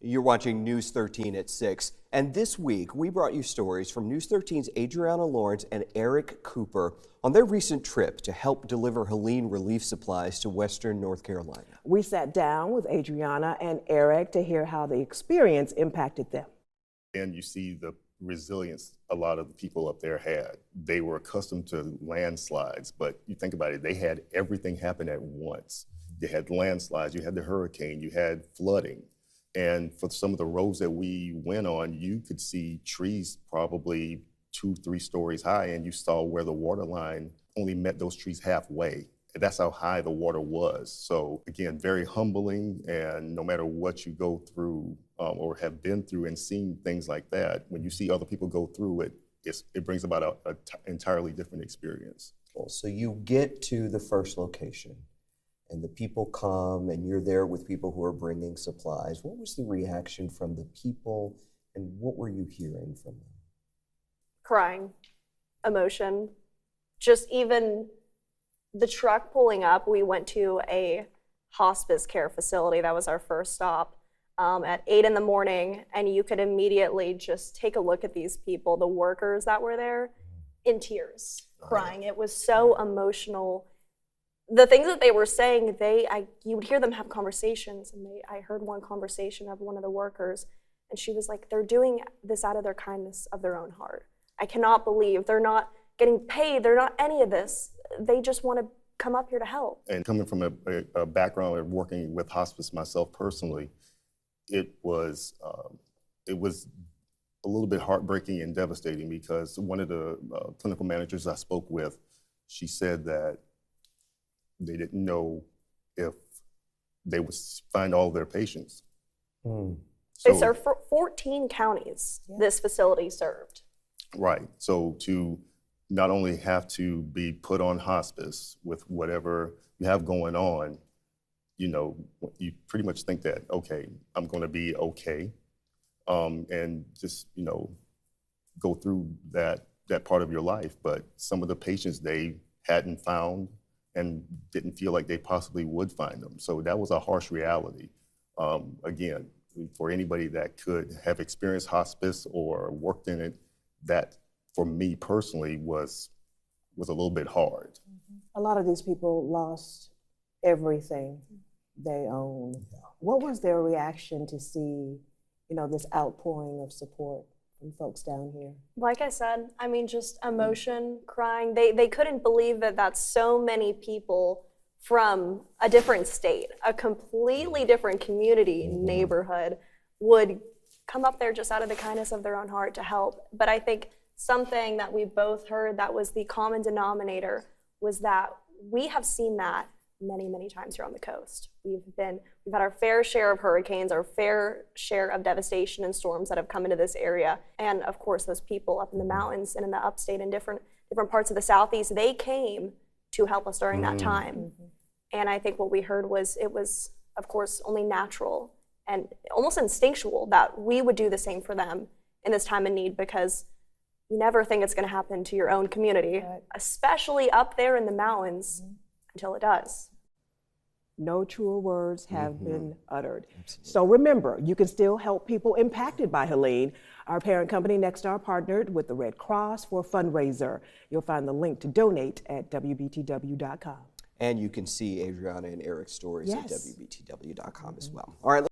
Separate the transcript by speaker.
Speaker 1: You're watching News 13 at 6. And this week, we brought you stories from News 13's Adriana Lawrence and Eric Cooper on their recent trip to help deliver Helene relief supplies to Western North Carolina.
Speaker 2: We sat down with Adriana and Eric to hear how the experience impacted them.
Speaker 3: And you see the resilience a lot of the people up there had. They were accustomed to landslides, but you think about it, they had everything happen at once. You had landslides, you had the hurricane, you had flooding. And for some of the roads that we went on, you could see trees probably 2-3 stories high, and you saw where the water line only met those trees halfway. And that's how high the water was. So again, very humbling, and no matter what you go through or have been through and seen things like that, when you see other people go through it, it brings about an entirely different experience.
Speaker 1: Well, so you get to the first location, and the people come, and you're there with people who are bringing supplies. What was the reaction from the people, and what were you hearing from them?
Speaker 4: Crying, emotion, just even the truck pulling up. We went to a hospice care facility. That was our first stop at 8 in the morning, and you could immediately just take a look at these people, the workers that were there, in tears, crying. It was so emotional. The things that they were saying, you would hear them have conversations, and I heard one conversation of one of the workers, and she was like, they're doing this out of their kindness of their own heart. I cannot believe they're not getting paid, they're not any of this. They just want to come up here to help. And
Speaker 3: coming from a background of working with hospice myself personally, it was a little bit heartbreaking and devastating, because one of the clinical managers I spoke with, she said that they didn't know if they would find all their patients.
Speaker 4: So, they served 14 counties, this facility served.
Speaker 3: Right, so to not only have to be put on hospice with whatever you have going on, you know, you pretty much think that, okay, I'm gonna be okay, and just, you know, go through that part of your life. But some of the patients they hadn't found and didn't feel like they possibly would find them. So that was a harsh reality. Again, for anybody that could have experienced hospice or worked in it, that for me personally was a little bit hard.
Speaker 2: A lot of these people lost everything they own. What was their reaction to see, you know, this outpouring of support from folks down here? Like
Speaker 4: I said, I mean, just emotion, crying. They couldn't believe that so many people from a different state, a completely different community, neighborhood, would come up there just out of the kindness of their own heart to help. But I think something that we both heard that was the common denominator was that we have seen that many, many times here on the coast. We've had our fair share of hurricanes, our fair share of devastation and storms that have come into this area. And of course, those people up in the mountains and in the upstate and different parts of the Southeast, they came to help us during that time. And I think what we heard was, it was, of course, only natural and almost instinctual that we would do the same for them in this time of need, because you never think it's going to happen to your own community, especially up there in the mountains, until it does.
Speaker 2: No truer words have been uttered. Absolutely. So remember, you can still help people impacted by Helene. Our parent company, Nexstar, partnered with the Red Cross for a fundraiser. You'll find the link to donate at WBTW.com.
Speaker 1: And you can see Adriana and Eric's stories at WBTW.com as well. All right.